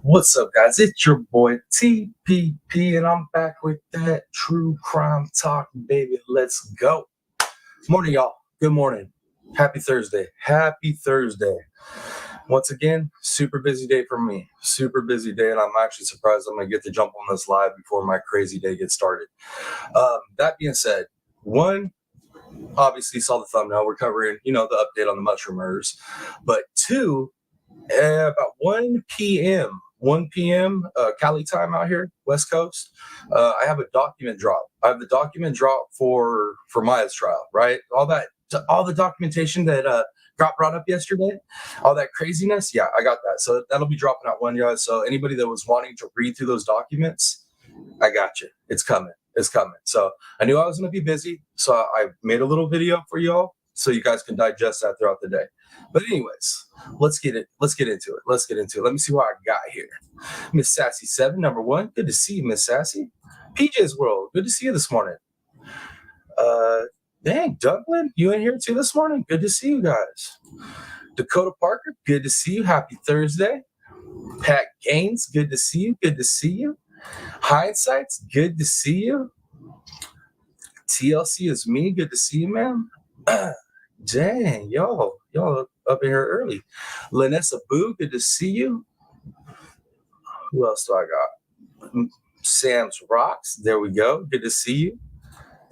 What's up, guys? It's your boy TPP, and I'm back with that true crime talk, baby. Let's go. Morning, y'all. Good morning. Happy Thursday. Happy Thursday. Once again, super busy day for me. Super busy day, and I'm actually surprised I'm going to get to jump on this live before my crazy day gets started. That being said, one, obviously saw the thumbnail. We're covering, the update on the mushroom murders. But two, about 1 p.m. 1 p.m. Cali time out here, West Coast. I have a document drop. I have the document drop for Maya's trial, right? All the documentation that got brought up yesterday, all that craziness. Yeah, I got that. So that'll be dropping out one, guys. So anybody that was wanting to read through those documents, I got you. It's coming. It's coming. So I knew I was going to be busy, so I made a little video for y'all so you guys can digest that throughout the day. But anyways, let's get into it. Let me see what I got here. Miss Sassy 7, number 1. Good to see you, Miss Sassy. PJ's World, good to see you this morning. Dang, Dublin, you in here too this morning? Good to see you guys. Dakota Parker, good to see you. Happy Thursday. Pat Gaines, good to see you. Good to see you. Hindsight's good to see you. TLC is me. Good to see you, man. Dang, y'all up in here early. Lanessa Boo, good to see you. Who else do I got? Sam's Rocks, there we go. Good to see you.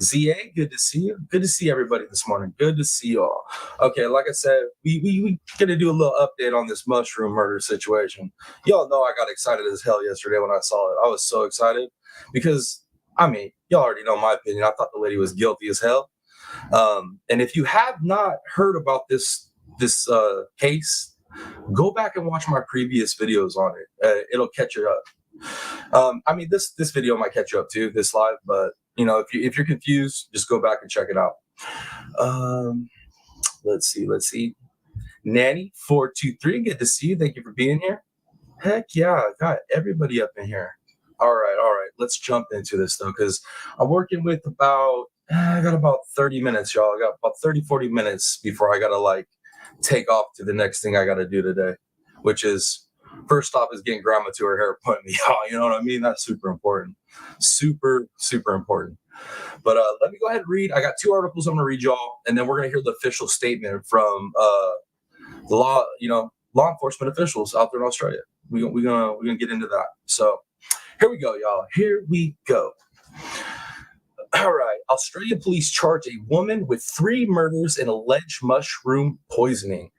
ZA, good to see you. Good to see everybody this morning. Good to see you all. Okay, like I said, we gonna do a little update on this mushroom murder situation. Y'all know I got excited as hell yesterday when I saw it. I was so excited because, y'all already know my opinion. I thought the lady was guilty as hell. And if you have not heard about this case, go back and watch my previous videos on it. It'll catch you up. This video might catch you up too, this live, but if you're confused, just go back and check it out. Let's see. Nanny 423, good to see you. Thank you for being here. Heck yeah, I got everybody up in here. All right. Let's jump into this though, because I'm working with I got about 30 minutes, y'all. I got about 30, 40 minutes before I got to take off to the next thing I got to do today, which is first stop is getting grandma to her hair appointment. Y'all, you know what I mean? That's super important. Super, super important. But let me go ahead and read. I got 2 articles I'm going to read y'all, and then we're going to hear the official statement from the law enforcement officials out there in Australia. We're gonna get into that. So here we go, y'all. Here we go. All right. Australian police charge a woman with 3 murders and alleged mushroom poisoning.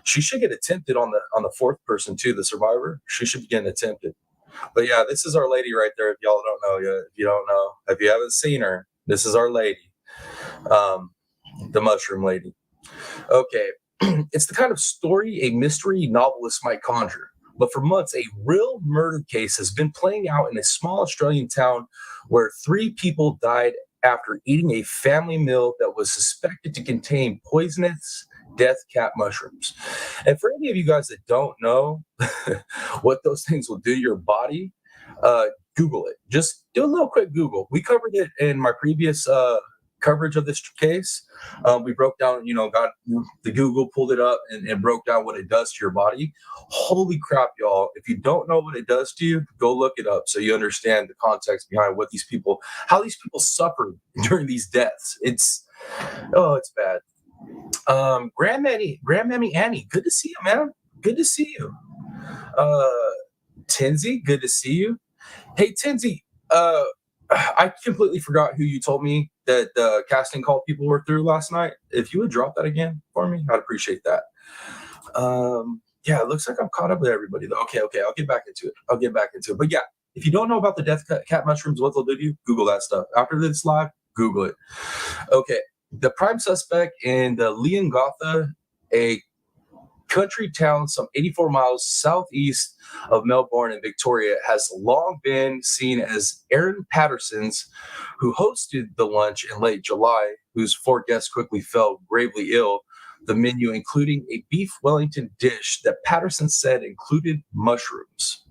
She should get attempted on the 4th person too, the survivor. She should be getting attempted. But yeah, this is our lady right there. If y'all don't know yet, if you haven't seen her, this is our lady, the mushroom lady. Okay. It's the kind of story a mystery novelist might conjure. But for months, a real murder case has been playing out in a small Australian town where 3 people died after eating a family meal that was suspected to contain poisonous death cap mushrooms. And for any of you guys that don't know what those things will do to your body, Google it. Just do a little quick Google. We covered it in my previous coverage of this case. We broke down, got the Google, pulled it up and broke down what it does to your body. Holy crap, y'all. If you don't know what it does to you, go look it up so you understand the context behind how these people suffered during these deaths. It's bad. Grandmammy Annie, good to see you, man. Good to see you. Tinsy, good to see you. Hey, Tinsy, I completely forgot who you told me that the casting call people were through last night. If you would drop that again for me, I'd appreciate that. Yeah, it looks like I'm caught up with everybody though. Okay, I'll get back into it. But yeah, if you don't know about the death cat mushrooms, what they'll do to you, Google that stuff. After this live, Google it. Okay, the prime suspect in the Leongatha, a country town some 84 miles southeast of Melbourne in Victoria, has long been seen as Aaron Patterson's, who hosted the lunch in late July, whose 4 guests quickly fell gravely ill. The menu including a beef Wellington dish that Patterson said included mushrooms.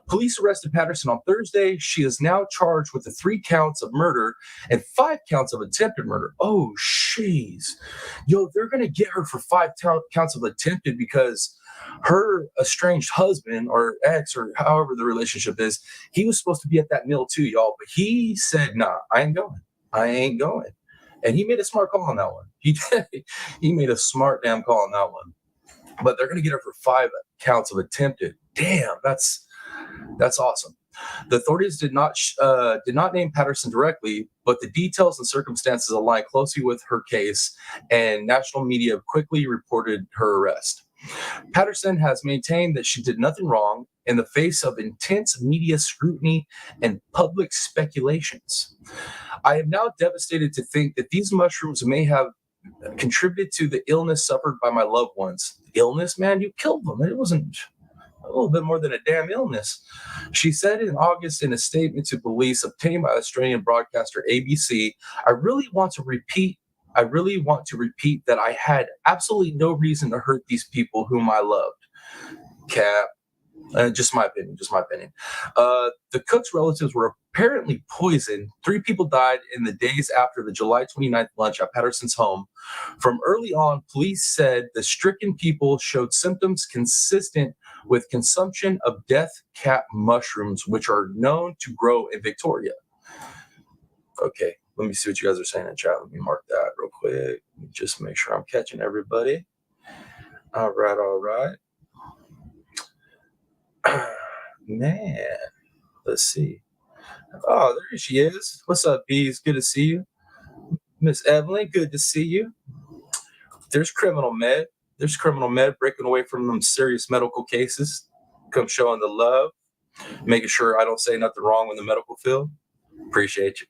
Police arrested Patterson on Thursday. She is now charged with the 3 counts of murder and 5 counts of attempted murder. Oh, jeez. Yo, they're going to get her for 5 counts of attempted because her estranged husband or ex or however the relationship is, he was supposed to be at that meal too, y'all. But he said, nah, I ain't going. I ain't going. And he made a smart call on that one. He made a smart damn call on that one. But they're going to get her for 5 counts of attempted. Damn, that's awesome. The authorities did not name Patterson directly, but the details and circumstances align closely with her case, and national media quickly reported her arrest. Patterson has maintained that she did nothing wrong in the face of intense media scrutiny and public speculations. I am now devastated to think that these mushrooms may have contributed to the illness suffered by my loved ones. Illness, man, you killed them. It wasn't a little bit more than a damn illness. She said in August in a statement to police obtained by Australian broadcaster ABC, I really want to repeat that I had absolutely no reason to hurt these people whom I loved. Cap. Just my opinion. The cook's relatives were apparently poisoned. 3 people died in the days after the July 29th lunch at Patterson's home. From early on, police said the stricken people showed symptoms consistent with consumption of death cap mushrooms, which are known to grow in Victoria. Okay, let me see what you guys are saying in chat. Let me mark that real quick. Just make sure I'm catching everybody. All right. Man, let's see. Oh, there she is. What's up, Bees? Good to see you. Miss Evelyn, good to see you. There's Criminal Med. Breaking away from them serious medical cases. Come showing the love. Making sure I don't say nothing wrong in the medical field. Appreciate you.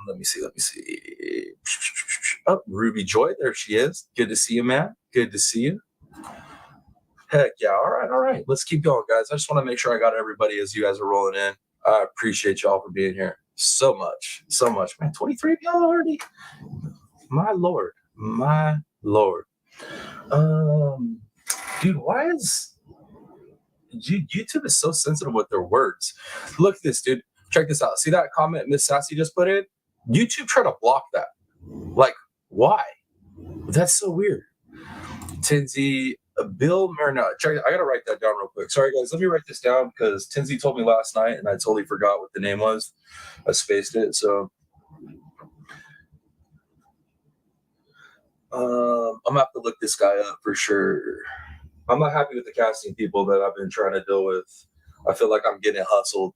Let me see. Oh, Ruby Joy, there she is. Good to see you, man. Good to see you. Heck yeah. All right. Let's keep going, guys. I just want to make sure I got everybody as you guys are rolling in. I appreciate y'all for being here so much. Man, 23 of y'all already? My Lord. Dude, why is YouTube is so sensitive with their words? Look at this, dude. Check this out. See that comment Miss Sassy just put in? YouTube tried to block that. Like, why? That's so weird. Tinsy, Bill Marinelli. I gotta write that down real quick. Sorry, guys. Let me write this down because Tinsy told me last night and I totally forgot what the name was. I spaced it. So I'm gonna have to look this guy up for sure. I'm not happy with the casting people that I've been trying to deal with. I feel like I'm getting hustled.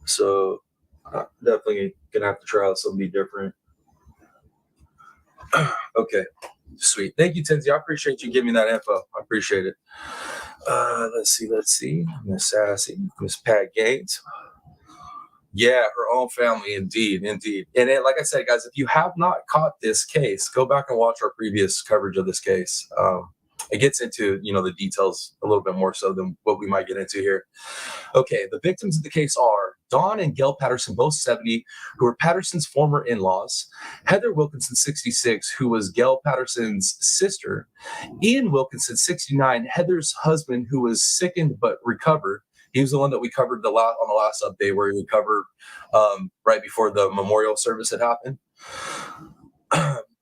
So I'm definitely gonna have to try out something different. Okay. Sweet. Thank you, Tinsy. I appreciate you giving me that info. I appreciate it. Let's see. Miss Sassy, Miss Pat Gaines. Yeah, her own family, indeed. And like I said, guys, if you have not caught this case, go back and watch our previous coverage of this case. It gets into, the details a little bit more so than what we might get into here. Okay, the victims of the case are Dawn and Gail Patterson, both 70, who were Patterson's former in-laws, Heather Wilkinson, 66, who was Gail Patterson's sister, Ian Wilkinson, 69, Heather's husband, who was sickened but recovered. He was the one that we covered on the last update where we covered right before the memorial service had happened.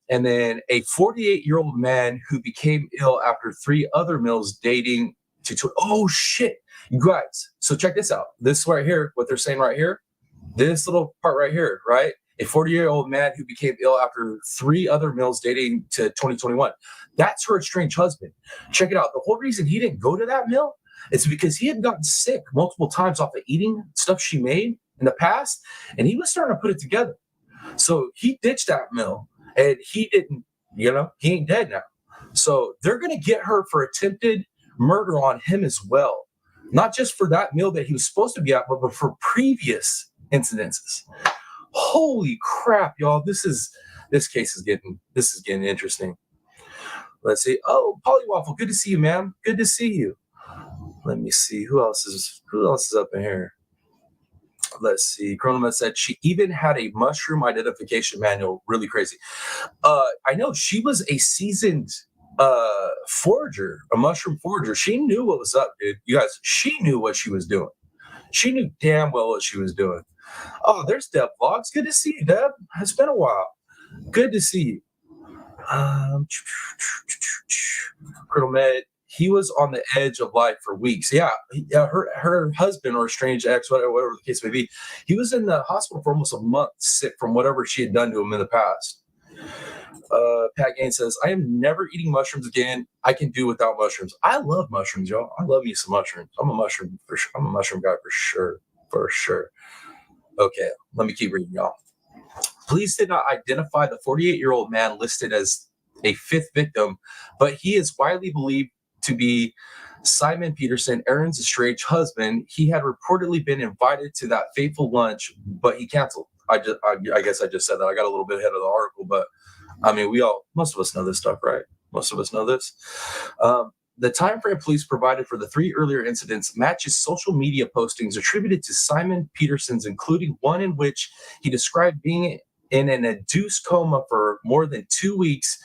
And then a 48-year-old man who became ill after 3 other meals dating to oh shit, you guys. So check this out. This right here, what they're saying right here, this little part right here, right? A 40-year-old man who became ill after 3 other meals dating to 2021. That's her estranged husband. Check it out. The whole reason he didn't go to that meal is because he had gotten sick multiple times off of eating stuff she made in the past, and he was starting to put it together. So he ditched that meal. And he didn't, he ain't dead now. So they're going to get her for attempted murder on him as well. Not just for that meal that he was supposed to be at, but for previous incidences. Holy crap, y'all. This case is getting interesting. Let's see. Oh, Polywaffle, good to see you, man. Good to see you. Let me see. Who else is up in here? Let's see. Chronomet said she even had a mushroom identification manual. Really crazy. I know she was a seasoned forager, a mushroom forager. She knew what was up, dude. You guys, she knew what she was doing. She knew damn well what she was doing. Oh, there's Deb Vlogs. Good to see you, Deb. It's been a while. Good to see you. Chronomet. he was on the edge of life for weeks. Yeah, her husband or estranged ex, whatever the case may be, he was in the hospital for almost a month, sick from whatever she had done to him in the past. Pat Gaines says, I am never eating mushrooms again. I can do without mushrooms. I love mushrooms, y'all. I love me some mushrooms. I'm a mushroom guy for sure. For sure. Okay, let me keep reading, y'all. Police did not identify the 48-year-old man listed as a fifth victim, but he is widely believed to be Simon Peterson, Aaron's estranged husband. He had reportedly been invited to that fateful lunch, but he canceled. I guess I just said that. I got a little bit ahead of the article, but I mean, most of us know this stuff, right? Most of us know this. The time frame police provided for the 3 earlier incidents matches social media postings attributed to Simon Peterson's, including one in which he described being in an induced coma for more than 2 weeks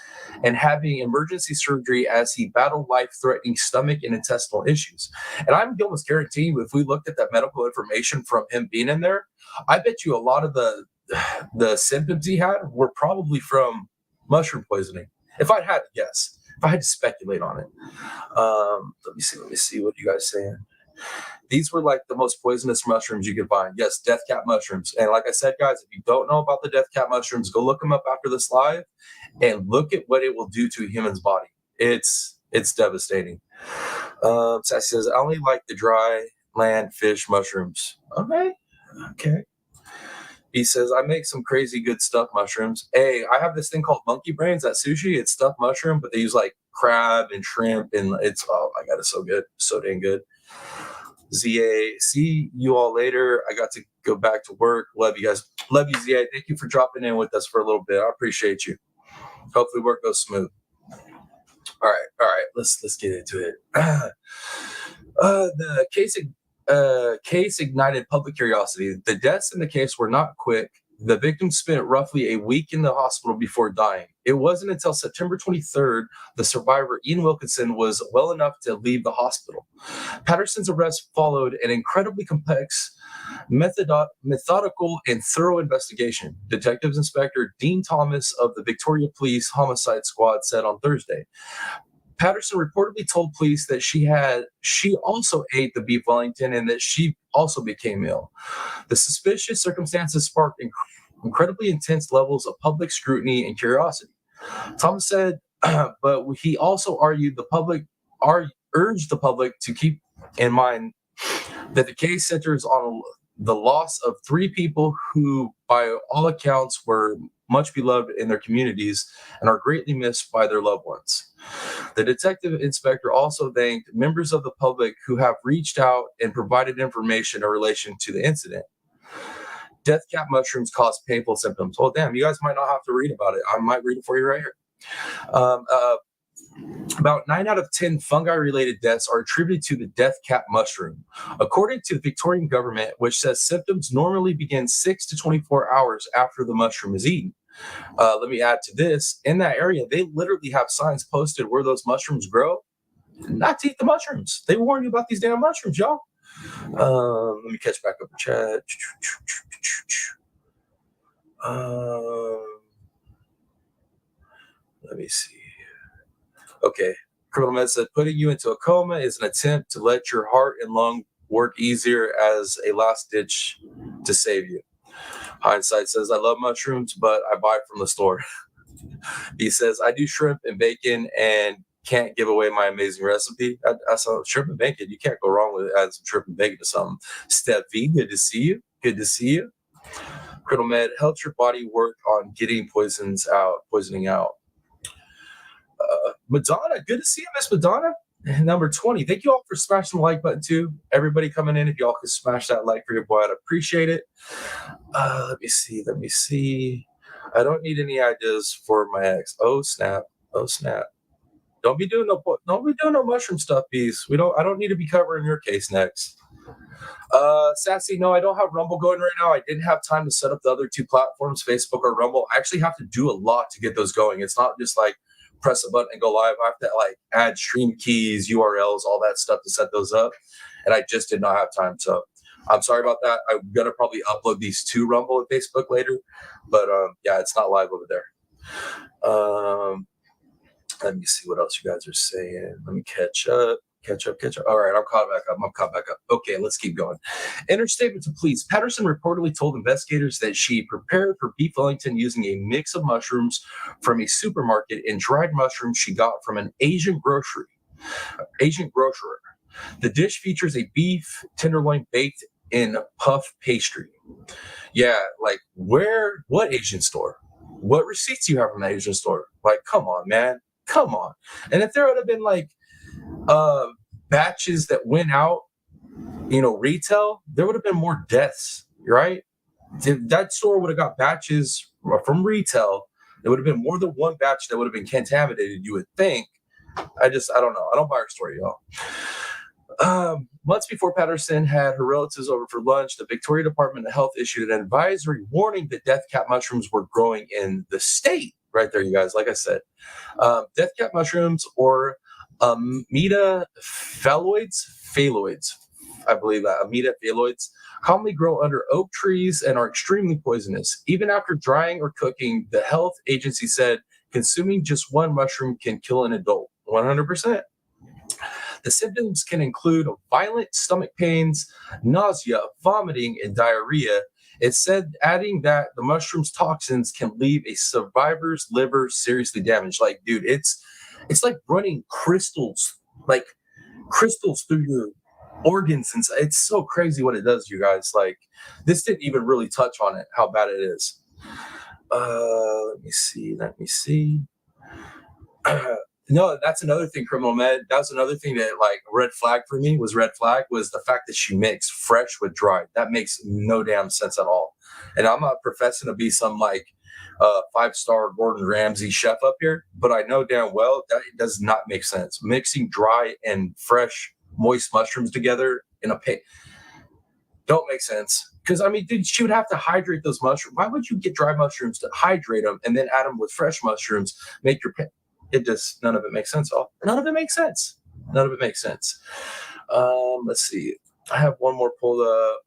and having emergency surgery as he battled life-threatening stomach and intestinal issues. And I'm almost guaranteeing you, if we looked at that medical information from him being in there, I bet you a lot of the symptoms he had were probably from mushroom poisoning. If I had to guess, if I had to speculate on it. Let me see what you guys saying. These were like the most poisonous mushrooms you could find. Yes, death cap mushrooms. And like I said, guys, if you don't know about the death cap mushrooms, go look them up after this live and look at what it will do to a human's body. It's devastating. Sassy says, I only like the dry land fish mushrooms. Okay. He says, I make some crazy good stuffed mushrooms. Hey, I have this thing called monkey brains at sushi. It's stuffed mushroom, but they use like crab and shrimp, and oh my God, it's so good. So dang good. ZA, see you all later. I got to go back to work. Love you guys. Love you, ZA. Thank you for dropping in with us for a little bit. I appreciate you. Hopefully work goes smooth. All right. Let's get into it. The case ignited public curiosity. The deaths in the case were not quick. The victim spent roughly a week in the hospital before dying. It wasn't until September 23rd the survivor, Ian Wilkinson, was well enough to leave the hospital. Patterson's arrest followed an incredibly complex, methodical, and thorough investigation. Detectives Inspector Dean Thomas of the Victoria Police Homicide Squad said on Thursday. Patterson reportedly told police that she also ate the beef Wellington and that she also became ill. The suspicious circumstances sparked incredibly intense levels of public scrutiny and curiosity. Thomas said, but he also urged the public to keep in mind that the case centers on the loss of 3 people who, by all accounts, were much beloved in their communities and are greatly missed by their loved ones. The detective inspector also thanked members of the public who have reached out and provided information in relation to the incident. Death cap mushrooms cause painful symptoms. Oh, damn, you guys might not have to read about it. I might read it for you right here. About 9 out of 10 fungi-related deaths are attributed to the death cap mushroom. According to the Victorian government, which says symptoms normally begin 6 to 24 hours after the mushroom is eaten. Let me add to this. In that area, they literally have signs posted where those mushrooms grow. Not to eat the mushrooms. They warn you about these damn mushrooms, y'all. Let me catch back up the chat. Let me see. Okay. Criminal Med said, putting you into a coma is an attempt to let your heart and lung work easier as a last ditch to save you. Hindsight says, I love mushrooms, but I buy from the store. He says, I do shrimp and bacon and can't give away my amazing recipe. I saw shrimp and bacon. You can't go wrong with adding some shrimp and bacon to something. Steph V, good to see you. Good to see you. Criminal Med helps your body work on getting poisoning out. Madonna, good to see you, Miss Madonna. Number 20. Thank you all for smashing the like button too. Everybody coming in, if y'all could smash that like for your boy, I'd appreciate it. Let me see. I don't need any ideas for my ex. Oh snap. Don't be doing no mushroom stuff, bees. I don't need to be covering your case next. Sassy, no, I don't have Rumble going right now. I didn't have time to set up the other 2 platforms, Facebook or Rumble. I actually have to do a lot to get those going. It's not just like press a button and go live. I have to like add stream keys, URLs, all that stuff to set those up. And I just did not have time. So I'm sorry about that. I'm going to probably upload these to Rumble and Facebook later. But yeah, it's not live over there. Let me see what else you guys are saying. Let me catch up. All right, I'm caught back up. I'm caught back up. Okay, let's keep going. In her statement to police, Patterson reportedly told investigators that she prepared for beef Wellington using a mix of mushrooms from a supermarket and dried mushrooms she got from an Asian grocer. The dish features a beef tenderloin baked in puff pastry. Yeah, like what Asian store? What receipts do you have from that Asian store? Like, come on, man. Come on. And if there would have been like uh batches that went out, retail, there would have been more deaths, right? If that store would have got batches from retail, there would have been more than one batch that would have been contaminated, you would think. I don't know. I don't buy her story, y'all. Months before Patterson had her relatives over for lunch, the Victoria Department of Health issued an advisory warning that death cap mushrooms were growing in the state. Right there, you guys. Like I said, death cap mushrooms or Amida phaloids, I believe that Amida phaloids, commonly grow under oak trees and are extremely poisonous. Even after drying or cooking, the health agency said consuming just one mushroom can kill an adult. 100%. The symptoms can include violent stomach pains, nausea, vomiting, and diarrhea. It said, adding that the mushroom's toxins can leave a survivor's liver seriously damaged. Like, dude, it's like running crystals through your organs, and it's so crazy what it does to you guys. Like, this didn't even really touch on it, how bad it is. Let me see. No, that's another thing, criminal med. That was another thing that like red flag for me was the fact that she mixed fresh with dried. That makes no damn sense at all. And I'm not professing to be some like 5-star Gordon Ramsay chef up here, but I know damn well that it does not make sense. Mixing dry and fresh moist mushrooms together in a pit don't make sense. Because I mean, dude, she would have to hydrate those mushrooms. Why would you get dry mushrooms to hydrate them and then add them with fresh mushrooms? Make your pit. It just none of it makes sense. None of it makes sense. None of it makes sense. Let's see. I have one more pulled up.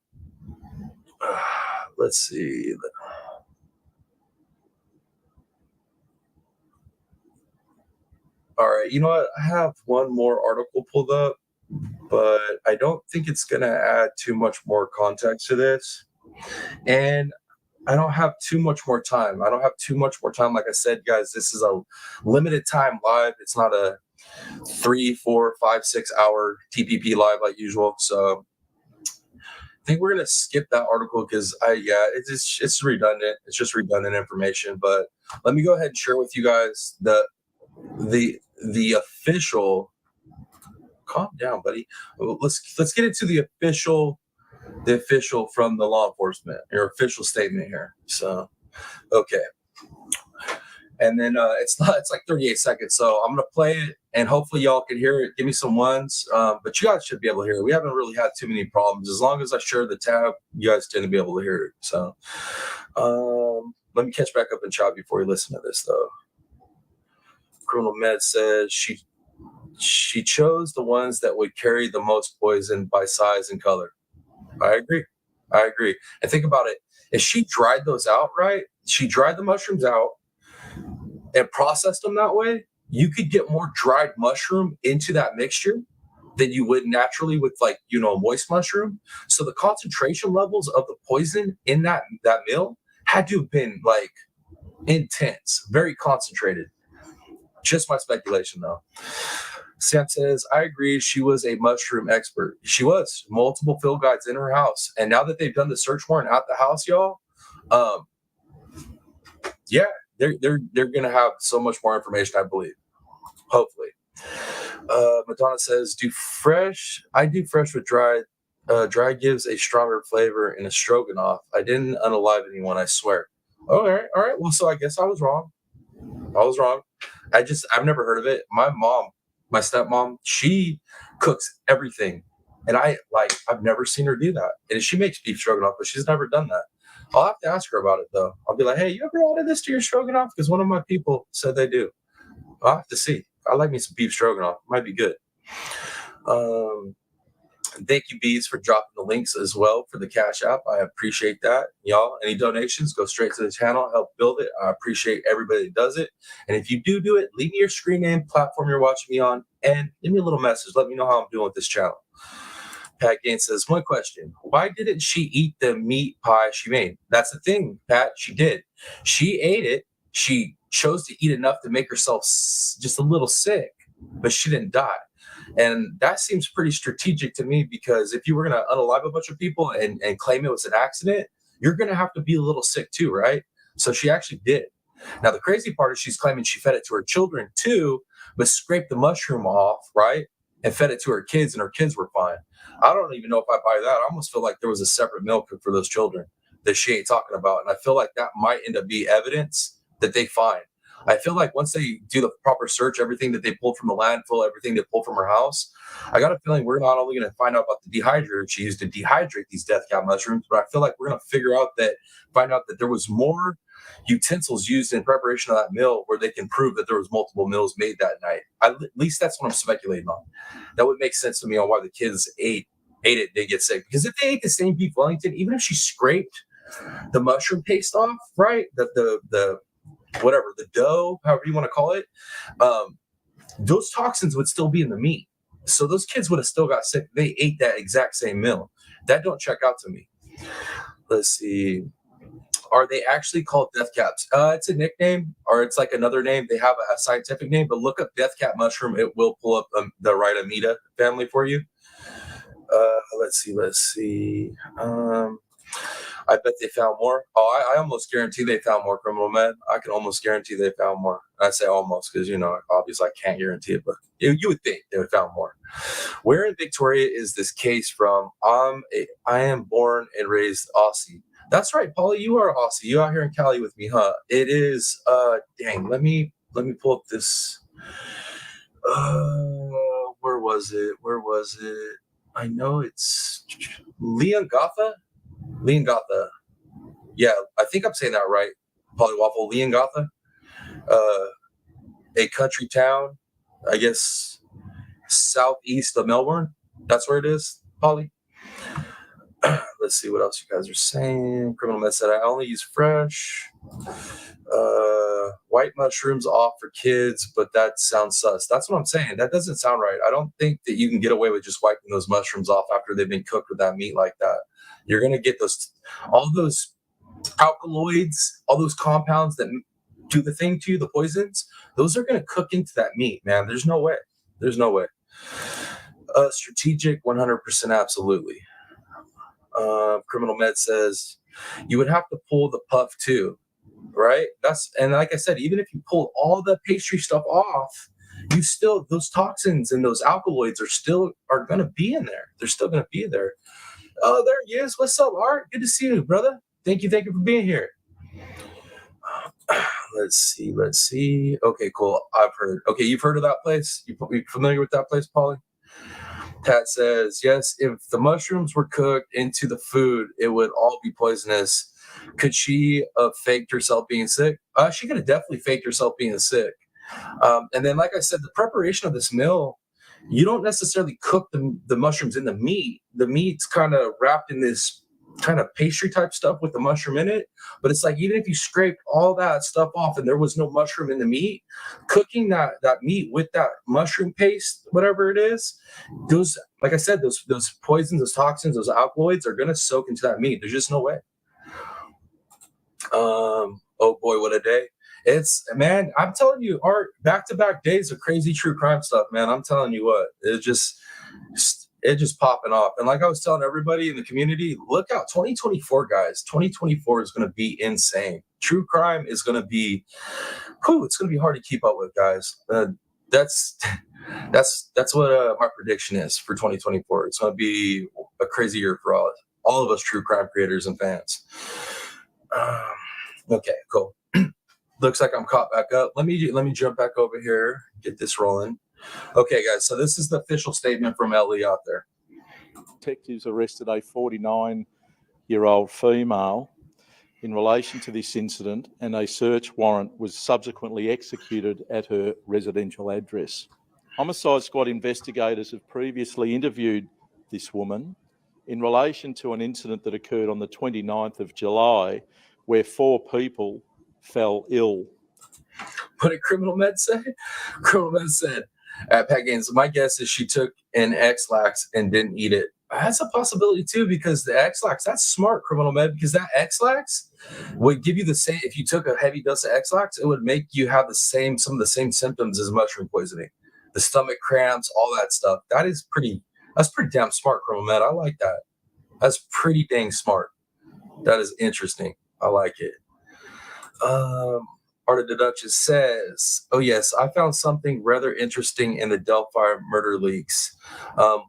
Let's see. All right. You know what? I have one more article pulled up, but I don't think it's going to add too much more context to this. And I don't have too much more time. Like I said, guys, this is a limited time live. It's not a 3, 4, 5, 6 hour TPP live like usual. So I think we're gonna skip that article because it's redundant. It's just redundant information. But let me go ahead and share with you guys the official. Calm down, buddy. Let's get into the official from the law enforcement, your official statement here. So, okay. And then it's like 38 seconds. So I'm going to play it and hopefully y'all can hear it. Give me some ones. But you guys should be able to hear it. We haven't really had too many problems. As long as I share the tab, you guys tend to be able to hear it. So let me catch back up and chat before you listen to this though. Criminal Med says she chose the ones that would carry the most poison by size and color. I agree. And think about it. If she dried those out, right? She dried the mushrooms out and processed them that way. You could get more dried mushroom into that mixture than you would naturally with moist mushroom. So the concentration levels of the poison in that meal had to have been like intense, very concentrated. Just my speculation though. Sam says, I agree. She was a mushroom expert. She was multiple field guides in her house. And now that they've done the search warrant at the house, y'all, they're going to have so much more information, I believe. Hopefully. Madonna says, I do fresh with dry. Dry gives a stronger flavor in a stroganoff. I didn't unalive anyone, I swear. All right. Well, so I guess I was wrong. I've never heard of it. My stepmom, she cooks everything. And I've never seen her do that. And she makes beef stroganoff, but she's never done that. I'll have to ask her about it though. I'll be like, hey, you ever added this to your stroganoff? Because one of my people said they do. I'll have to see. I like me some beef stroganoff. Might be good. Thank you, Bees, for dropping the links as well for the Cash App. I appreciate that. Y'all, any donations, go straight to the channel, help build it. I appreciate everybody that does it. And if you do it, leave me your screen name, platform you're watching me on, and leave me a little message. Let me know how I'm doing with this channel. Pat Gaines says, one question. Why didn't she eat the meat pie she made? That's the thing, Pat. She did. She ate it. She chose to eat enough to make herself just a little sick, but she didn't die. And that seems pretty strategic to me, because if you were going to unalive a bunch of people and claim it was an accident, you're going to have to be a little sick too, right? So she actually did. Now, the crazy part is she's claiming she fed it to her children too, but scraped the mushroom off, right? And fed it to her kids, and her kids were fine. I don't even know if I buy that. I almost feel like there was a separate meal cooked for those children that she ain't talking about. And I feel like that might end up being evidence that they find. I feel like once they do the proper search, everything that they pulled from the landfill, everything they pulled from her house, I got a feeling we're not only going to find out about the dehydrator she used to dehydrate these death cap mushrooms, but I feel like we're going to find out that there was more utensils used in preparation of that meal where they can prove that there was multiple meals made that night. At least that's what I'm speculating on. That would make sense to me on why the kids ate it, they get sick. Because if they ate the same beef Wellington, even if she scraped the mushroom paste off, right? The whatever, the dough, however you want to call it, those toxins would still be in the meat. So those kids would have still got sick. They ate that exact same meal. That don't check out to me. Let's see. Are they actually called death caps? It's a nickname, or it's like another name. They have a scientific name, but look up death cap mushroom. It will pull up the Rhytomida family for you. Let's see. I bet they found more. Oh, I almost guarantee they found more, Criminal Med. I can almost guarantee they found more. I say almost because, obviously I can't guarantee it, but you would think they would found more. Where in Victoria is this case from? I am born and raised Aussie. That's right, Paulie, you are Aussie. You out here in Cali with me, huh? It is, dang, let me pull up this. Where was it? I know it's Leongatha. Yeah, I think I'm saying that right. Polywaffle, Leongatha. A country town, I guess, southeast of Melbourne. That's where it is, Polly. Let's see what else you guys are saying. Criminal Med said, I only use fresh. White mushrooms off for kids, but that sounds sus. That's what I'm saying. That doesn't sound right. I don't think that you can get away with just wiping those mushrooms off after they've been cooked with that meat like that. You're going to get all those alkaloids, all those compounds that do the thing to you, the poisons, those are going to cook into that meat, man. There's no way. Strategic, 100% absolutely. Criminal Med says you would have to pull the puff too, right? And like I said, even if you pull all the pastry stuff off, you still, those toxins and those alkaloids are going to be in there. They're still going to be there. Oh, there he is. What's up, Art? Good to see you, brother. Thank you for being here. Let's see. Okay, cool. You've heard of that place? You familiar with that place, Polly? Pat says, yes, if the mushrooms were cooked into the food, it would all be poisonous. Could she have faked herself being sick? She could have definitely faked herself being sick. And then, like I said, the preparation of this meal, you don't necessarily cook the mushrooms in the meat. The meat's kind of wrapped in this kind of pastry type stuff with the mushroom in it. But it's like, even if you scrape all that stuff off and there was no mushroom in the meat, cooking that meat with that mushroom paste, whatever it is, those, like I said, those poisons, those toxins, those alkaloids are going to soak into that meat. There's just no way. Oh boy, what a day. Man, I'm telling you, Art, back-to-back days of crazy true crime stuff, man. I'm telling you what, it's just popping off. And like I was telling everybody in the community, look out, 2024, guys. 2024 is going to be insane. True crime is going to be, it's going to be hard to keep up with, guys. That's what my prediction is for 2024. It's going to be a crazy year for all of us true crime creators and fans. Okay, cool. Looks like I'm caught back up. Let me jump back over here, get this rolling. Okay, guys, so this is the official statement from Ellie out there. Detectives arrested a 49-year-old female in relation to this incident, and a search warrant was subsequently executed at her residential address. Homicide Squad investigators have previously interviewed this woman in relation to an incident that occurred on the 29th of July where 4 people fell ill. What did Criminal Med say? Criminal Med said at Pat Gaines, my guess is she took an X-Lax and didn't eat it. That's a possibility too, because the X-Lax, that's smart, Criminal Med, because that X-Lax would give you the same, if you took a heavy dose of X-Lax, it would make you have some of the same symptoms as mushroom poisoning. The stomach cramps, all that stuff. That's pretty damn smart, Criminal Med. I like that. That's pretty dang smart. That is interesting. I like it. Art of Deduction says, oh yes, I found something rather interesting in the Delphi murder leaks.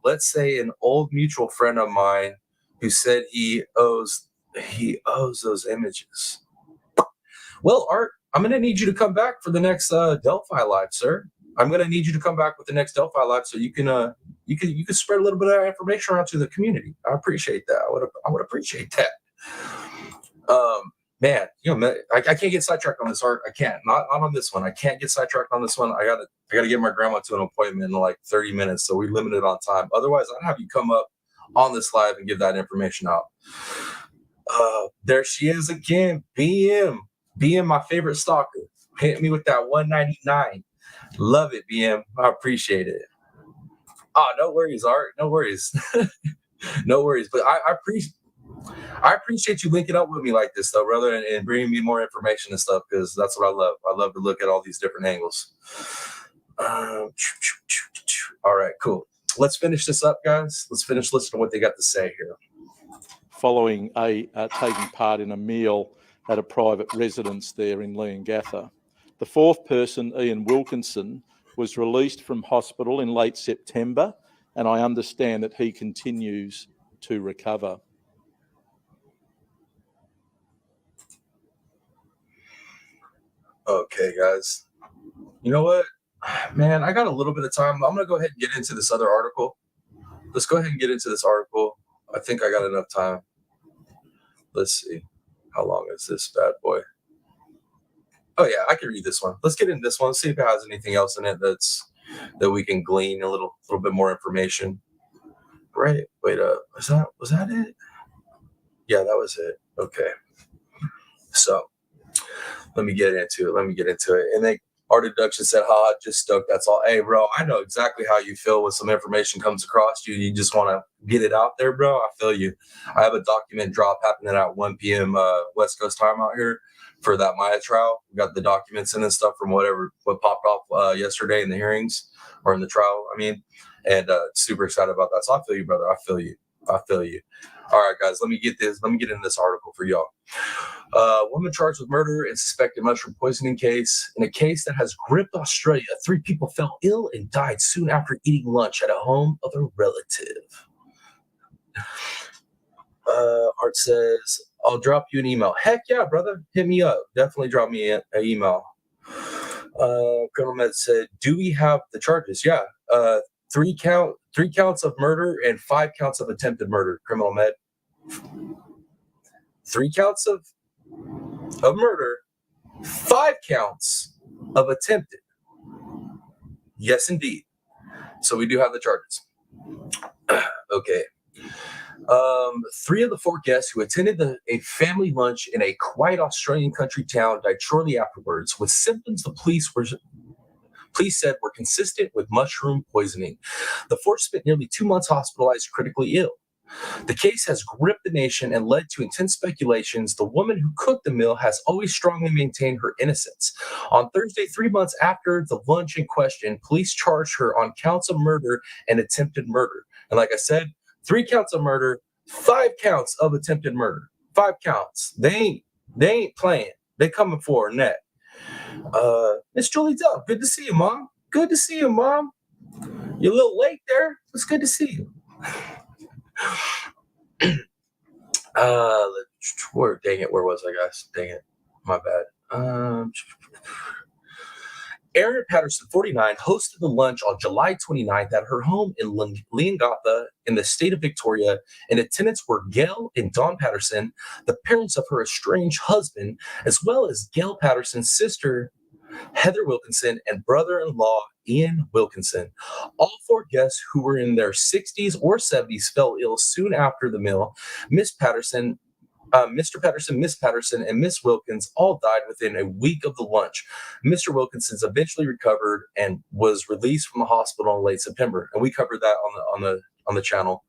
Let's say an old mutual friend of mine who said he owes those images. Well, Art, I'm going to need you to come back for the next Delphi Live, sir. I'm going to need you to come back with the next Delphi Live so you can spread a little bit of information around to the community. I appreciate that. I would appreciate that. Man, I can't get sidetracked on this, Art. I can't. Not on this one. I can't get sidetracked on this one. I gotta get my grandma to an appointment in like 30 minutes, so we limited on time. Otherwise, I'd have you come up on this live and give that information out. There she is again. BM, my favorite stalker. Hit me with that 199. Love it, BM. I appreciate it. Oh, no worries, Art. No worries. No worries. But I appreciate you linking up with me like this, though, brother, and bringing me more information and stuff, because that's what I love. I love to look at all these different angles. All right, cool. Let's finish this up, guys. Let's finish listening to what they got to say here. Following taking part in a meal at a private residence there in Leongatha. The 4th person, Ian Wilkinson, was released from hospital in late September, and I understand that he continues to recover. Okay, guys. You know what? Man, I got a little bit of time. I'm going to go ahead and get into this other article. Let's go ahead and get into this article. I think I got enough time. Let's see. How long is this bad boy? Oh, yeah, I can read this one. Let's get into this one. See if it has anything else in it that we can glean a little bit more information. Right. Wait, was that it? Yeah, that was it. Okay. So let me get into it. And then Art Deduction said, just stoked. That's all. Hey, bro, I know exactly how you feel when some information comes across you. You just want to get it out there, bro. I feel you. I have a document drop happening at 1 p.m. West Coast time out here for that Maya trial. We got the documents in and stuff from what popped off yesterday in the hearings or in the trial, and super excited about that. So I feel you, brother. I feel you. All right, guys, let me get into this article for y'all. Woman charged with murder and suspected mushroom poisoning case. In a case that has gripped Australia, 3 people fell ill and died soon after eating lunch at a home of a relative. Art says, I'll drop you an email. Heck yeah, brother. Hit me up. Definitely drop me an email. Criminal Med said, do we have the charges? Yeah. 3 counts of murder and 5 counts of attempted murder, Criminal Med. 3 counts of murder, 5 counts of attempted. Yes, indeed. So we do have the charges. Okay. 3 of the 4 guests who attended a family lunch in a quiet Australian country town died shortly afterwards with symptoms the police said were consistent with mushroom poisoning. The 4 spent nearly 2 months hospitalized, critically ill. The case has gripped the nation and led to intense speculations. The woman who cooked the meal has always strongly maintained her innocence. On Thursday, 3 months after the lunch in question, police charged her on counts of murder and attempted murder. And like I said, 3 counts of murder, 5 counts of attempted murder. 5 counts. They ain't playing. They coming for her neck. Miss Julie Dell, good to see you, Mom. Good to see you, Mom. You're a little late there. It's good to see you. Dang it, where was I, guys? Dang it, my bad. Erin Patterson, 49, hosted the lunch on July 29th at her home in Leongatha in the state of Victoria. In attendance were Gail and Dawn Patterson, the parents of her estranged husband, as well as Gail Patterson's sister Heather Wilkinson, and brother-in-law Ian Wilkinson. All four guests who were in their 60s or 70s fell ill soon after the meal. Miss Patterson, Mr. Patterson, Miss Patterson, and Miss Wilkins all died within a week of the lunch. Mr. Wilkinson's eventually recovered and was released from the hospital in late September, and we covered that on the channel.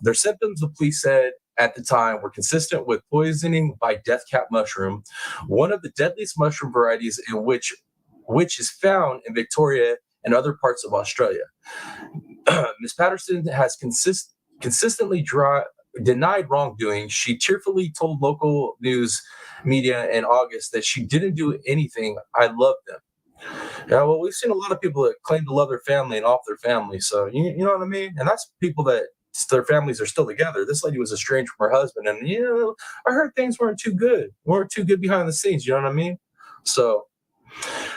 Their symptoms, the police said at the time, were consistent with poisoning by death cap mushroom, one of the deadliest mushroom varieties in which is found in Victoria and other parts of Australia. Ms. Patterson has consistently denied wrongdoing. She tearfully told local news media in August that she didn't do anything. I love them. Yeah, well, we've seen a lot of people that claim to love their family and off their family. So, you know what I mean? And that's people that their families are still together. This lady was estranged from her husband. And, I heard things weren't too good behind the scenes. You know what I mean? So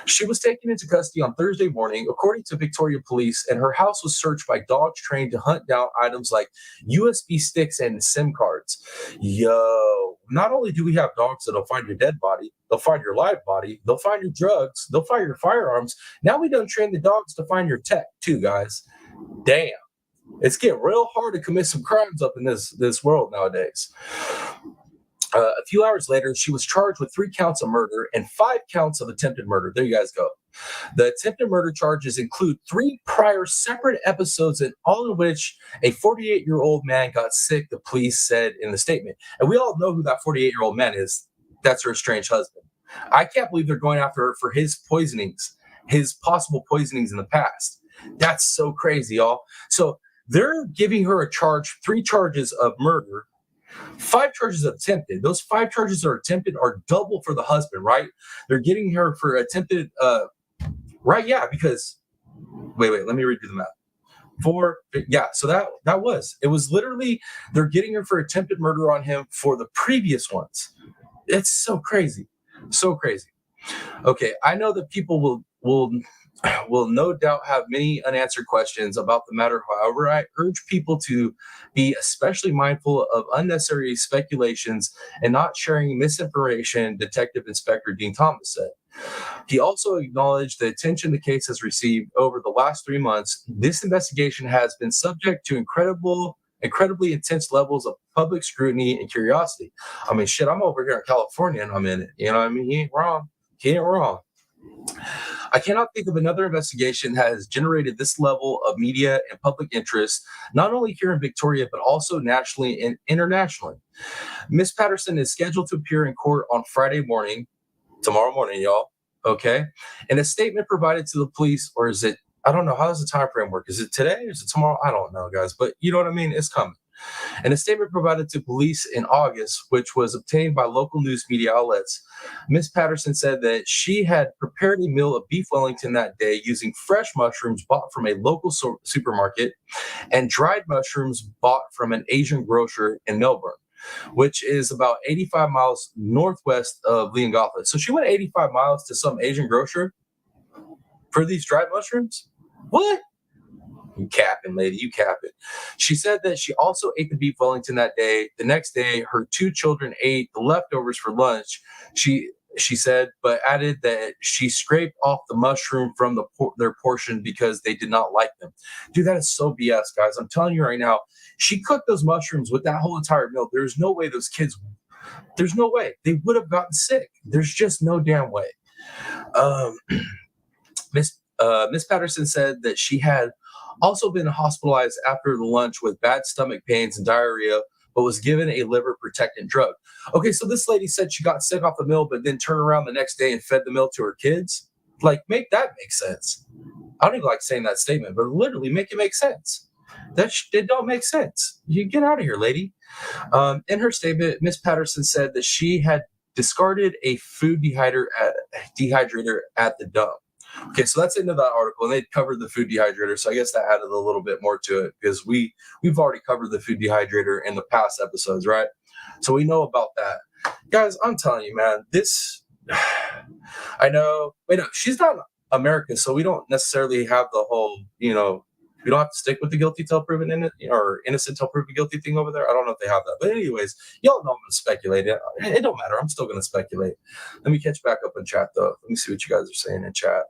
she was taken into custody on Thursday morning, according to Victoria Police, and her house was searched by dogs trained to hunt down items like USB sticks and SIM cards. Yo, not only do we have dogs that'll find your dead body, they'll find your live body, they'll find your drugs, they'll find your firearms. Now we done train the dogs to find your tech too, guys. Damn. It's getting real hard to commit some crimes up in this world nowadays. A few hours later, she was charged with 3 counts of murder and 5 counts of attempted murder. There you guys go. The attempted murder charges include 3 prior separate episodes, and all in which a 48-year-old man got sick, the police said in the statement. And we all know who that 48-year-old man is. That's her estranged husband. I can't believe they're going after her for his poisonings, his possible poisonings in the past. That's so crazy, y'all. So they're giving her 3 charges of murder, 5 charges of attempted. Those 5 charges are attempted are double for the husband, right? They're getting her for attempted, right? Yeah, because wait, let me redo the math. So it was literally they're getting her for attempted murder on him for the previous ones. It's so crazy, so crazy. Okay, I know that people will no doubt have many unanswered questions about the matter. However, I urge people to be especially mindful of unnecessary speculations and not sharing misinformation, Detective Inspector Dean Thomas said. He also acknowledged the attention the case has received over the last 3 months. This investigation has been subject to incredibly intense levels of public scrutiny and curiosity. I mean, shit, I'm over here in California and I'm in it. You know what I mean? He ain't wrong. I cannot think of another investigation that has generated this level of media and public interest, not only here in Victoria, but also nationally and internationally. Miss Patterson is scheduled to appear in court on Friday morning, tomorrow morning, y'all. Okay. In a statement provided to the police, or is it, I don't know, how does the time frame work? Is it today or is it tomorrow? I don't know, guys, but you know what I mean? It's coming. In a statement provided to police in August, which was obtained by local news media outlets, Ms. Patterson said that she had prepared a meal of beef Wellington that day using fresh mushrooms bought from a local supermarket and dried mushrooms bought from an Asian grocer in Melbourne, which is about 85 miles northwest of Leongatha. So she went 85 miles to some Asian grocer for these dried mushrooms? What? You capping, lady, you capping. She said that she also ate the beef Wellington that day. The next day, her 2 children ate the leftovers for lunch. She said, but added that she scraped off the mushroom from their portion because they did not like them. Dude, that is so BS, guys. I'm telling you right now, she cooked those mushrooms with that whole entire meal. There's no way those kids, there's no way. They would have gotten sick. There's just no damn way. Miss Patterson said that she had also been hospitalized after the lunch with bad stomach pains and diarrhea, but was given a liver protectant drug. Okay, so this lady said she got sick off the meal, but then turned around the next day and fed the meal to her kids. Like, make that make sense. I don't even like saying that statement, but literally make it make sense. It don't make sense. You get out of here, lady. In her statement, Miss Patterson said that she had discarded a food dehydrator at the dump. Okay, so that's the end of that article, and they covered the food dehydrator, so I guess that added a little bit more to it because we've already covered the food dehydrator in the past episodes, right? So we know about that. Guys, I'm telling you, man, I know, wait, no, she's not American, so we don't necessarily have the whole, We don't have to stick with the guilty till proven or innocent till proven guilty thing over there. I don't know if they have that, but anyways, y'all know I'm gonna speculate. It don't matter. I'm still gonna speculate. Let me catch back up in chat though. Let me see what you guys are saying in chat.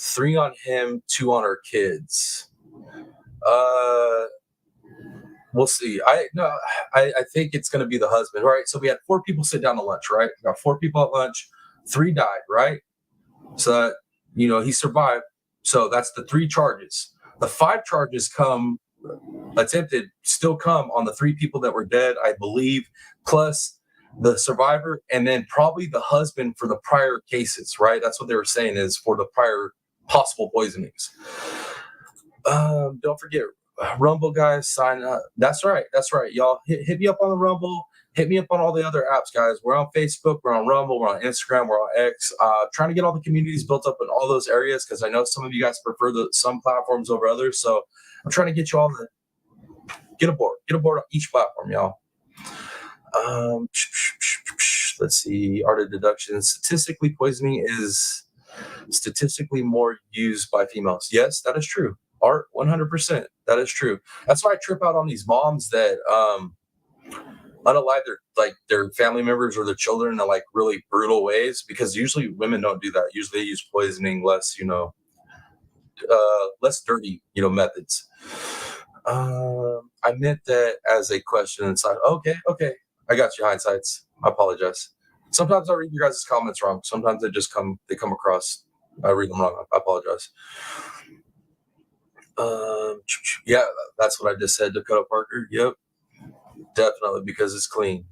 3 on him, 2 on our kids. We'll see. I think it's going to be the husband, right? So we had 4 people sit down to lunch, right? We got 4 people at lunch, 3 died, right? So that, he survived. So that's the 3 charges. The 5 charges still come on the 3 people that were dead, I believe, plus the survivor, and then probably the husband for the prior cases, right? That's what they were saying is for the prior possible poisonings. Don't forget, Rumble guys, sign up. That's right. Y'all hit me up on the Rumble. Hit me up on all the other apps, guys. We're on Facebook, we're on Rumble, we're on Instagram, we're on X. Trying to get all the communities built up in all those areas because I know some of you guys prefer some platforms over others. So I'm trying to get you all to get aboard on each platform, y'all. Let's see. Art of deduction. Statistically, poisoning is statistically more used by females. Yes, that is true. Art, 100%. That is true. That's why I trip out on these moms that unalive their family members or their children in like really brutal ways, because usually women don't do that. Usually they use poisoning less dirty methods. I meant that as a question inside. Okay, I got you, hindsights. I apologize. Sometimes I read your guys' comments wrong. Sometimes they come across, I read them wrong. I apologize. Yeah, that's what I just said, Dakota Parker. Yep, definitely, because it's clean.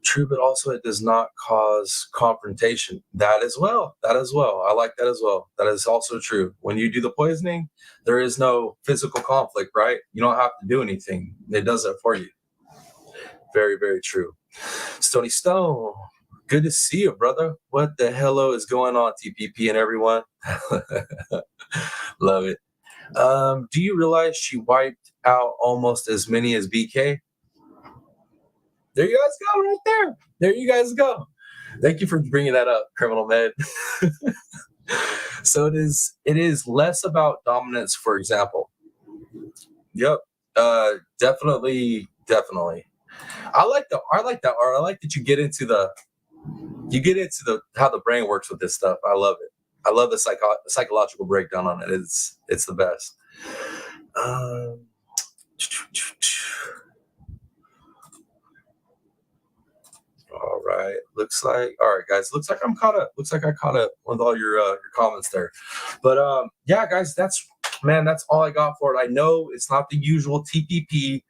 True, but also it does not cause confrontation. That as well. I like that as well. That is also true. When you do the poisoning, there is no physical conflict, right? You don't have to do anything. It does it for you. Very, very true. Stony Stone, good to see you, brother. What the hello is going on, TPP and everyone? Love it. Do you realize she wiped out almost as many as BK? There you guys go, right there. There you guys go. Thank you for bringing that up, Criminal Med. So it is less about dominance, for example. Yep. Definitely. I like that art. I like that you get into how the brain works with this stuff. I love it. I love the psychological breakdown on it. It's the best. All right. All right, guys. Looks like I'm caught up. Looks like I caught up with all your comments there. But yeah, guys, that's all I got for it. I know it's not the usual TPP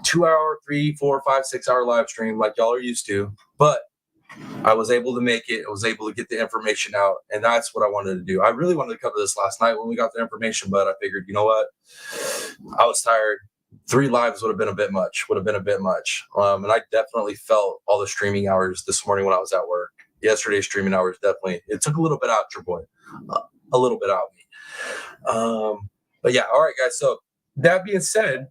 2-hour, 3, 4, 5, 6 hour live stream like y'all are used to, but I was able to make it. I was able to get the information out, and that's what I wanted to do. I really wanted to cover this last night when we got the information, but I figured, you know what? I was tired. 3 lives would have been a bit much. And I definitely felt all the streaming hours this morning when I was at work. Yesterday's streaming hours definitely, it took a little bit out your boy, a little bit out of me. But yeah, all right, guys. So that being said,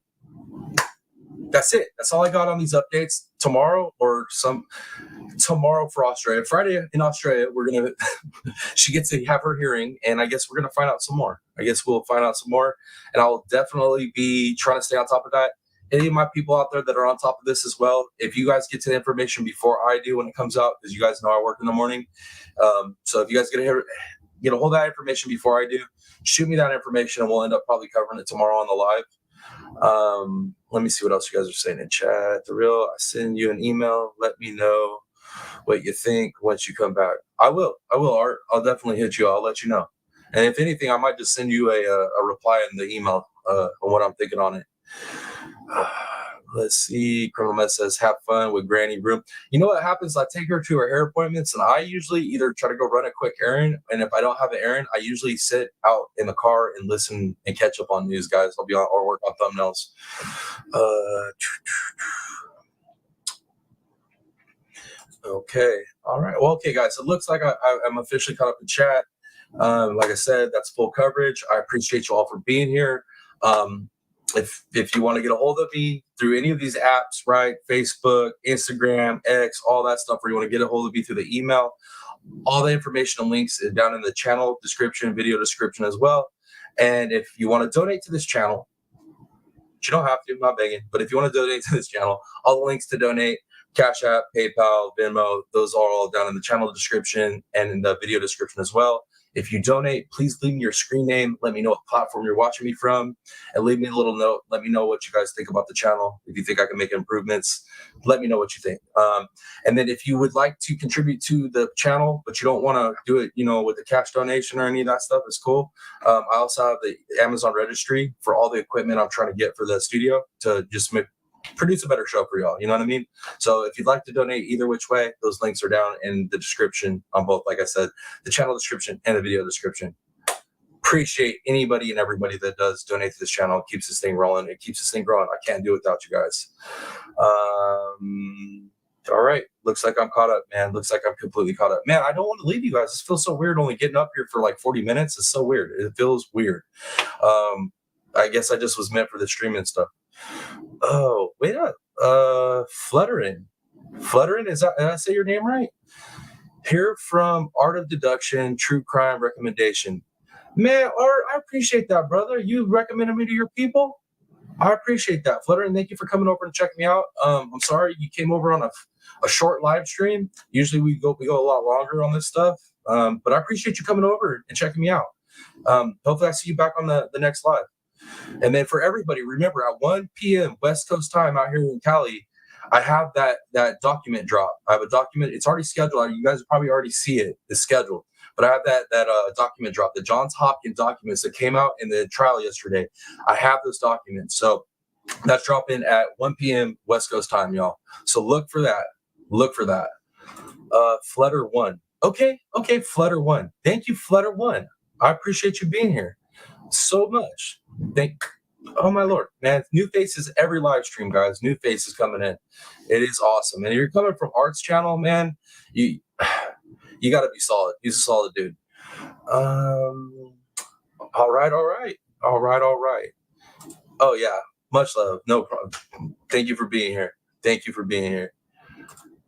that's it. That's all I got on these updates. Tomorrow for Australia. Friday in Australia, she gets to have her hearing, and I guess we're gonna find out some more. We'll find out some more, and I'll definitely be trying to stay on top of that. Any of my people out there that are on top of this as well, if you guys get to the information before I do when it comes out, because you guys know I work in the morning. So if you guys get a hold of that information before I do, shoot me that information, and we'll end up probably covering it tomorrow on the live. Let me see what else you guys are saying in chat. The real, I send you an email. Let me know what you think once you come back. I will, Art. I'll definitely hit you. I'll let you know. And if anything, I might just send you a reply in the email on what I'm thinking on it. Let's see. Criminal Med says, have fun with Granny Room. You know what happens? I take her to her hair appointments, and I usually either try to go run a quick errand, and if I don't have an errand, I usually sit out in the car and listen and catch up on news, guys. I'll be on or work on thumbnails. Okay. All right. Well, okay, guys. It looks like I'm officially caught up in chat. Like I said, that's full coverage. I appreciate you all for being here. if you want to get a hold of me through any of these apps, right? Facebook, Instagram, X, all that stuff, or you want to get a hold of me through the email, all the information and links is down in the channel description, video description as well. And if you want to donate to this channel, you don't have to, I'm not begging, but if you want to donate to this channel, all the links to donate, Cash App, PayPal, Venmo, those are all down in the channel description and in the video description as well. If you donate, please leave me your screen name. Let me know what platform you're watching me from, and leave me a little note. Let me know what you guys think about the channel. If you think I can make improvements, let me know what you think. And then if you would like to contribute to the channel, but you don't want to do it, with the cash donation or any of that stuff, it's cool. I also have the Amazon registry for all the equipment I'm trying to get for the studio to just produce a better show for y'all. You know what I mean? So if you'd like to donate either which way, those links are down in the description on both, like I said, the channel description and the video description. Appreciate anybody and everybody that does donate to this channel. It keeps this thing rolling. It keeps this thing growing. I can't do it without you guys. All right. Looks like I'm caught up, man. Looks like I'm completely caught up. Man, I don't want to leave you guys. This feels so weird only getting up here for like 40 minutes. It's so weird. It feels weird. I guess I just was meant for the streaming stuff. Oh, wait up. Flutterin, did I say your name right? Here from Art of Deduction, True Crime Recommendation. Man, Art, I appreciate that, brother. You recommended me to your people. I appreciate that, Flutterin. Thank you for coming over and checking me out. I'm sorry you came over on a short live stream. Usually we go a lot longer on this stuff. But I appreciate you coming over and checking me out. Hopefully I see you back on the next live. And then for everybody, remember at 1 p.m. West Coast time out here in Cali, I have that document drop. I have a document. It's already scheduled. You guys probably already see it. It's scheduled. But I have that document drop, the Johns Hopkins documents that came out in the trial yesterday. I have those documents. So that's dropping at 1 p.m. West Coast time, y'all. So look for that. Look for that. Flutter 1. Okay, Flutter 1. Thank you, Flutter 1. I appreciate you being here so much. Oh my Lord, man. New faces every live stream, guys. New faces coming in. It is awesome. And if you're coming from Art's channel, man, you got to be solid. He's a solid dude. All right. Oh yeah, much love. No problem. Thank you for being here.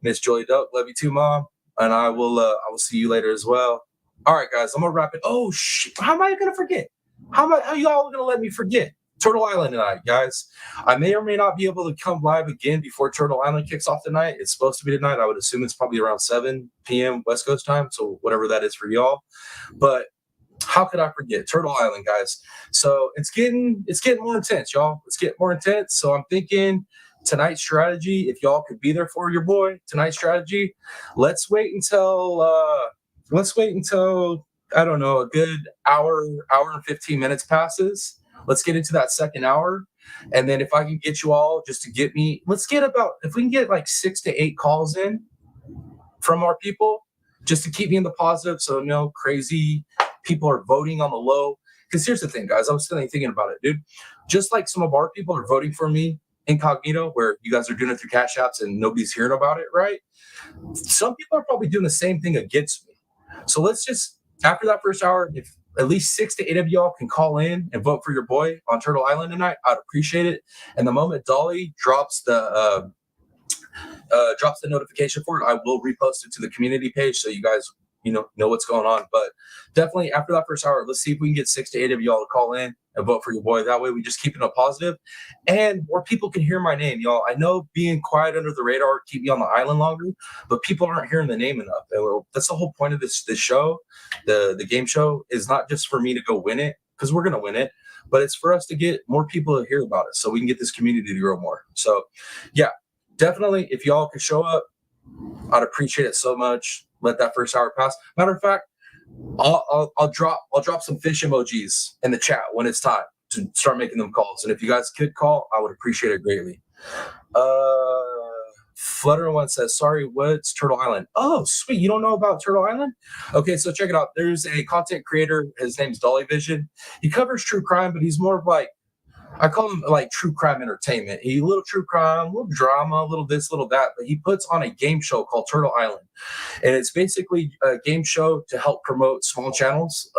Miss Joy Duck, love you too, Mom. And I will see you later as well. All right, guys, I'm gonna wrap it. Oh shit, how am I gonna forget? How y'all gonna let me forget? Turtle Island tonight, guys. I may or may not be able to come live again before Turtle Island kicks off tonight. It's supposed to be tonight. I would assume it's probably around 7 p.m. West Coast time, so whatever that is for y'all. But how could I forget Turtle Island, guys? So it's getting more intense, y'all. It's getting more intense. So I'm thinking tonight's strategy, if y'all could be there for your boy, tonight's strategy, let's wait until I don't know, a good hour and 15 minutes passes. Let's get into that second hour. And then if I can get you all just to get me, if we can get like 6 to 8 calls in from our people, just to keep me in the positive. So no crazy people are voting on the low. Because here's the thing, guys, I was thinking about it, dude. Just like some of our people are voting for me incognito, where you guys are doing it through Cash Apps and nobody's hearing about it, right? Some people are probably doing the same thing against me. So let's just, after that first hour, if at least 6 to 8 of y'all can call in and vote for your boy on Turtle Island tonight, I'd appreciate it. And the moment Dolly drops the notification for it, I will repost it to the community page so you guys know what's going on. But definitely after that first hour, let's see if we can get 6 to 8 of y'all to call in and vote for your boy. That way we just keep it a positive and more people can hear my name, y'all. I know being quiet under the radar keep me on the island longer, but people aren't hearing the name enough. And that's the whole point of this show. The game show is not just for me to go win it, because we're gonna win it, but it's for us to get more people to hear about it so we can get this community to grow more. So yeah, definitely if y'all could show up, I'd appreciate it so much. Let that first hour pass. Matter of fact, I'll drop some fish emojis in the chat when it's time to start making them calls. And if you guys could call, I would appreciate it greatly. Flutter One says, sorry, what's Turtle Island? Oh, sweet. You don't know about Turtle Island? Okay, so check it out. There's a content creator. His name's Dolly Vision. He covers true crime, but he's more of like, I call him like true crime entertainment. He little true crime, little drama, little this, little that. But he puts on a game show called Turtle Island, and it's basically a game show to help promote small channels.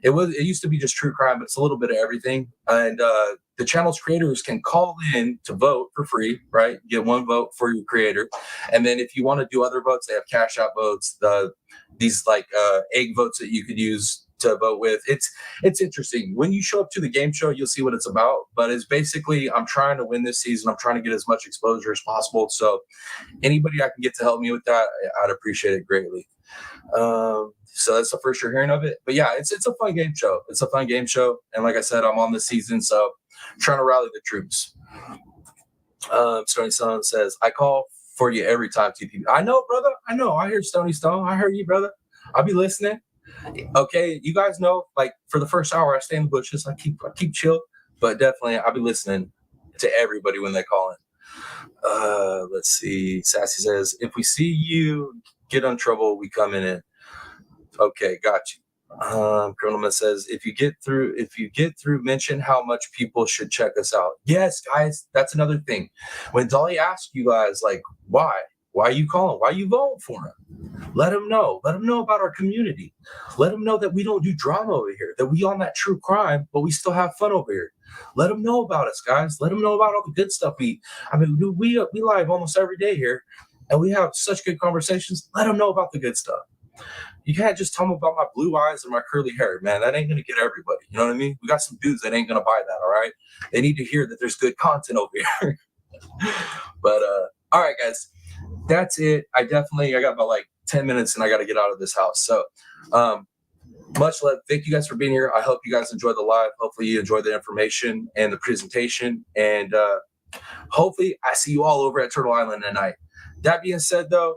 It used to be just true crime, but it's a little bit of everything. And the channel's creators can call in to vote for free, right? Get one vote for your creator, and then if you want to do other votes, they have cash out votes. These like egg votes that you could use to vote with. It's interesting. When you show up to the game show, you'll see what it's about. But it's basically, I'm trying to win this season. I'm trying to get as much exposure as possible. So anybody I can get to help me with that, I'd appreciate it greatly. So that's the first you're hearing of it. But yeah, it's a fun game show. It's a fun game show. And like I said, I'm on this season, so I'm trying to rally the troops. Stony Stone says, I call for you every time, TPP. I know, brother. I know. I hear Stony Stone. I heard you, brother. I'll be listening. Okay, you guys know, like for the first hour, I stay in the bushes. I keep chill, but definitely I'll be listening to everybody when they call in. Let's see. Sassy says, if we see you get in trouble, we come in. Okay, got you. Criminalman says, if you get through, mention how much people should check us out. Yes, guys, that's another thing. When Dolly asks you guys, like, why are you calling? Why are you voting for him? Let them know. Let them know about our community. Let them know that we don't do drama over here, that we on that true crime, but we still have fun over here. Let them know about us, guys. Let them know about all the good stuff. We live almost every day here, and we have such good conversations. Let them know about the good stuff. You can't just tell them about my blue eyes and my curly hair, man. That ain't going to get everybody. You know what I mean? We got some dudes that ain't going to buy that, all right? They need to hear that there's good content over here. But, all right, guys. That's it. I got about like 10 minutes and I got to get out of this house. So much love. Thank you guys for being here. I hope you guys enjoyed the live. Hopefully you enjoyed the information and the presentation. And hopefully I see you all over at Turtle Island tonight. That being said, though,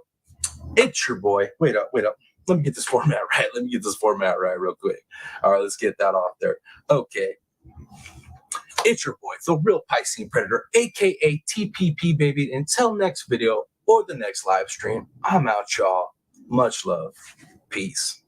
it's your boy. Wait up. Let me get this format right real quick. All right, let's get that off there. Okay. It's your boy, the real Piscine Predator, a.k.a. TPP, baby. Until next video or the next live stream, I'm out, y'all. Much love. Peace.